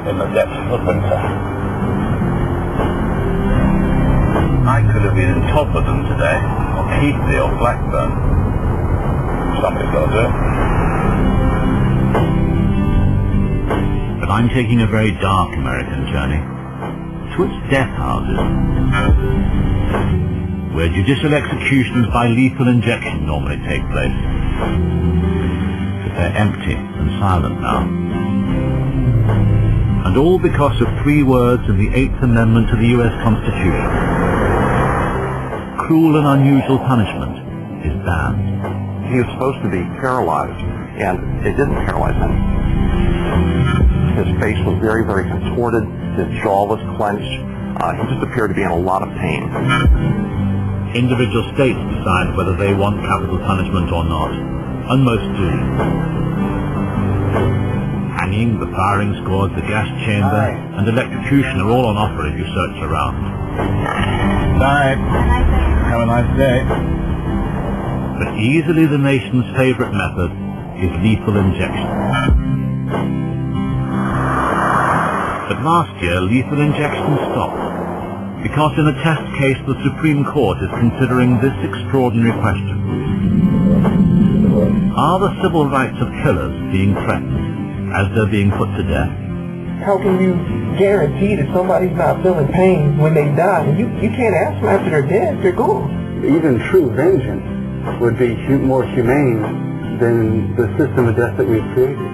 were in the depths of winter. I could have been in Todmorden today, or Keighley, or Blackburn. Somebody's got to do it. But I'm taking a very dark American journey to its death houses, where judicial executions by lethal injection normally take place. But they're empty and silent now. And all because of 3 words in the 8th Amendment to the US Constitution. Cruel and unusual punishment is banned. He was supposed to be paralyzed, and it didn't paralyze him. His face was very, very contorted. His jaw was clenched. He just appeared to be in a lot of pain. Individual states decide whether they want capital punishment or not, and most do. Hanging, the firing squad, the gas chamber, and electrocution are all on offer if you search around. Bye. Have a nice day. But easily the nation's favorite method is lethal injection. But last year, lethal injection stopped, because in a test case the Supreme Court is considering this extraordinary question. Are the civil rights of killers being threatened as they're being put to death? How can you guarantee that somebody's not feeling pain when they die? You can't ask them after they're dead, they're gone. Even true vengeance would be more humane than the system of death that we've created.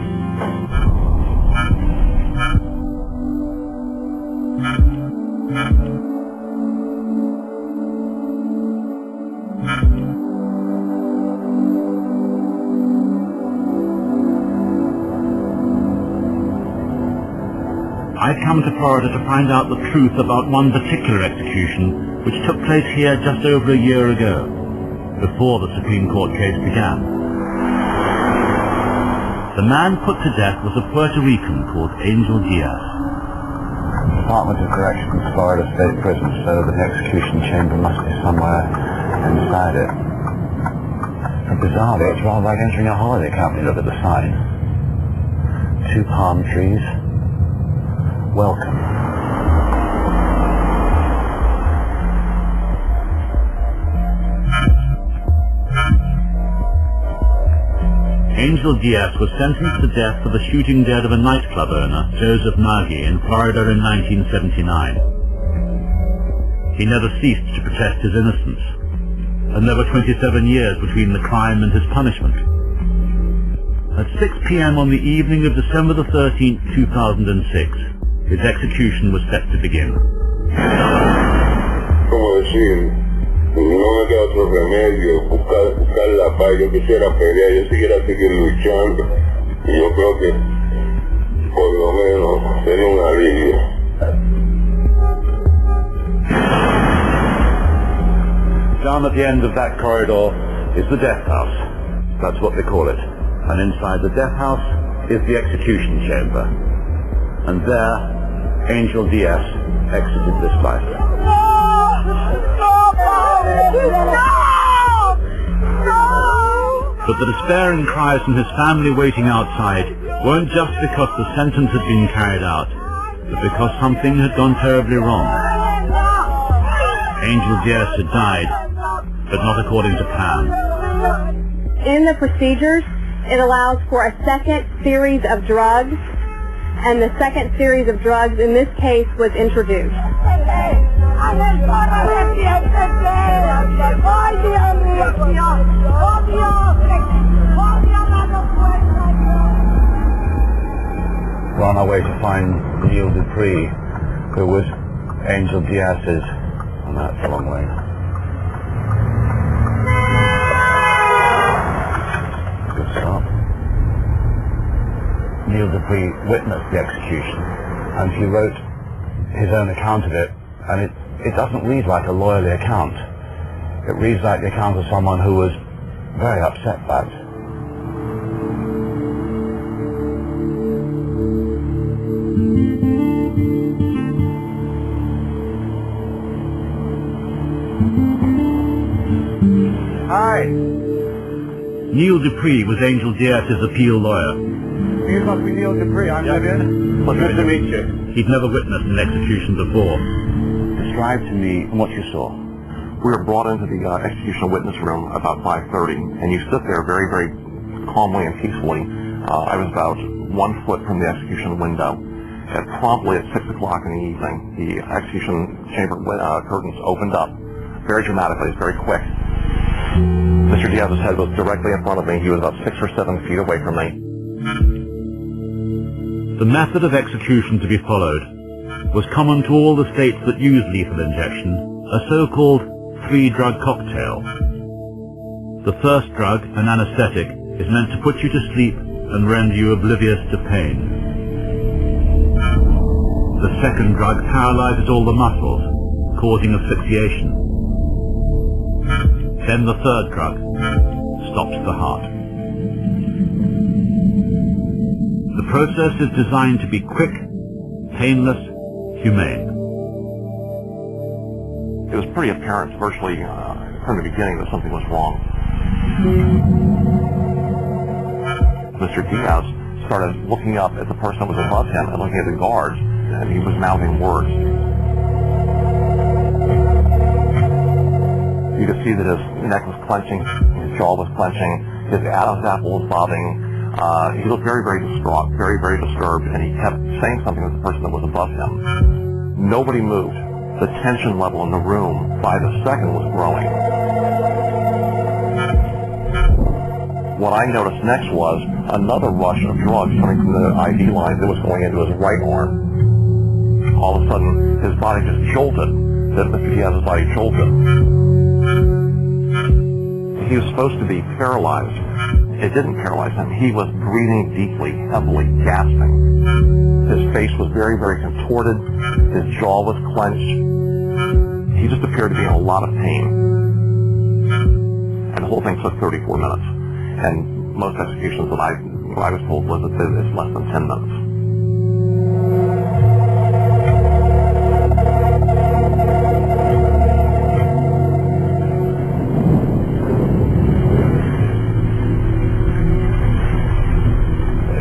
I've come to Florida to find out the truth about one particular execution which took place here just over a year ago, before the Supreme Court case began. The man put to death was a Puerto Rican called Angel Diaz. The Department of Corrections, Florida State Prison, so the execution chamber must be somewhere inside it. And bizarrely, it's rather like entering a holiday company. Look at the sign. 2 palm trees. Welcome. Angel Diaz was sentenced to death for the shooting dead of a nightclub owner, Joseph Nagy, in Florida in 1979. He never ceased to protest his innocence, and there were 27 years between the crime and his punishment. At 6 p.m. on the evening of December the 13th, 2006, his execution was set to begin. Como decir, no me queda otro remedio, buscar la paz. Yo quisiera pelear, yo quisiera seguir luchando, y yo creo que por lo menos sería un alivio. Down at the end of that corridor is the death house. That's what they call it. And inside the death house is the execution chamber. And there, Angel Diaz exited this life. But the despairing cries from his family waiting outside weren't just because the sentence had been carried out, but because something had gone terribly wrong. Angel Diaz had died, but not according to plan. In the procedures, it allows for a second series of drugs, and the second series of drugs in this case was introduced. We're on our way to find Neil Dupree, who was Angel Diaz's, and that's a long way. Good start. Neil Dupree witnessed the execution, and he wrote his own account of it, and it doesn't read like a lawyerly account. It reads like the account of someone who was very upset by it. Hi. Neil Dupree was Angel Diaz's appeal lawyer. You must be Neil Dupree, I'm Vivian. Pleasure to meet you. He'd never witnessed an execution before. Describe to me what you saw. We were brought into the execution witness room about 5:30, and you sit there very, very calmly and peacefully. I was about 1 foot from the execution window. Promptly at 6 o'clock in the evening, the execution chamber curtains opened up very dramatically. It's very quick. Mr. Diaz's head was directly in front of me. He was about 6 or 7 feet away from me. The method of execution to be followed was common to all the states that use lethal injection, a so-called 3-drug cocktail. The first drug, an anesthetic, is meant to put you to sleep and render you oblivious to pain. The second drug paralyzes all the muscles, causing asphyxiation. Then the third drug stops the heart. The process is designed to be quick, painless, humane. It was pretty apparent virtually from the beginning that something was wrong. Mr. Diaz started looking up at the person that was above him and looking at the guards, and he was mouthing words. You could see that his neck was clenching, his jaw was clenching, his Adam's apple was bobbing. He looked very, very distraught, very, very disturbed, and he kept saying something to the person that was above him. Nobody moved. The tension level in the room by the second was growing. What I noticed next was another rush of drugs coming from the IV line that was going into his right arm. All of a sudden, his body just jolted. Mr. Diaz's body jolted. He was supposed to be paralyzed. It didn't paralyze him. He was breathing deeply, heavily, gasping. His face was very, very contorted. His jaw was clenched. He just appeared to be in a lot of pain. And the whole thing took 34 minutes. And most executions that I was told was that it's less than 10 minutes.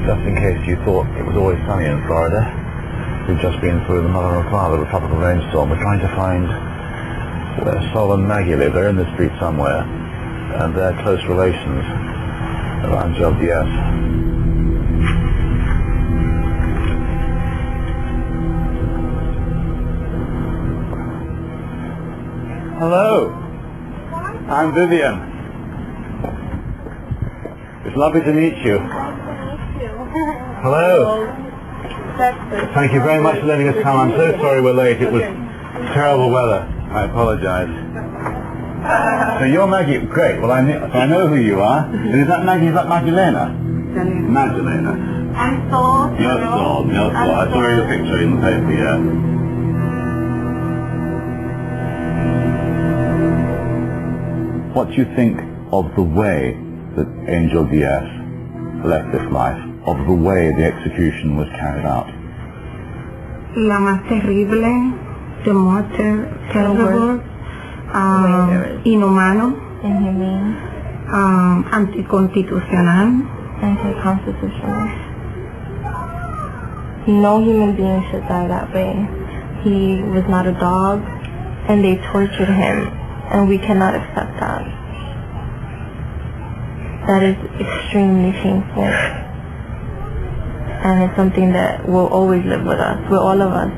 Just in case you thought it was always sunny in Florida, we've just been through the mother and father of a tropical rainstorm. We're trying to find where Sol and Maggie live. They're in the street somewhere, and they're close relations around Joe Diaz. Hello, I'm Vivian. It's lovely to meet you. Hello. Thank you very much for letting us come. I'm so sorry we're late. It was terrible weather. I apologize. So you're Maggie. Great. Well, I know who you are. And is that Maggie? Is that Magdalena? Magdalena. I'm Sol. You're Sol. You're Sol. I saw your picture in the paper, yeah. What do you think of the way that Angel Diaz left this life? Of the way the execution was carried out? La más terrible, the most terrible, inhumano, anticonstitucional, anti-constitutional. No human being should die that way. He was not a dog, and they tortured him, and we cannot accept that. That is extremely painful. And it's something that will always live with us, with all of us.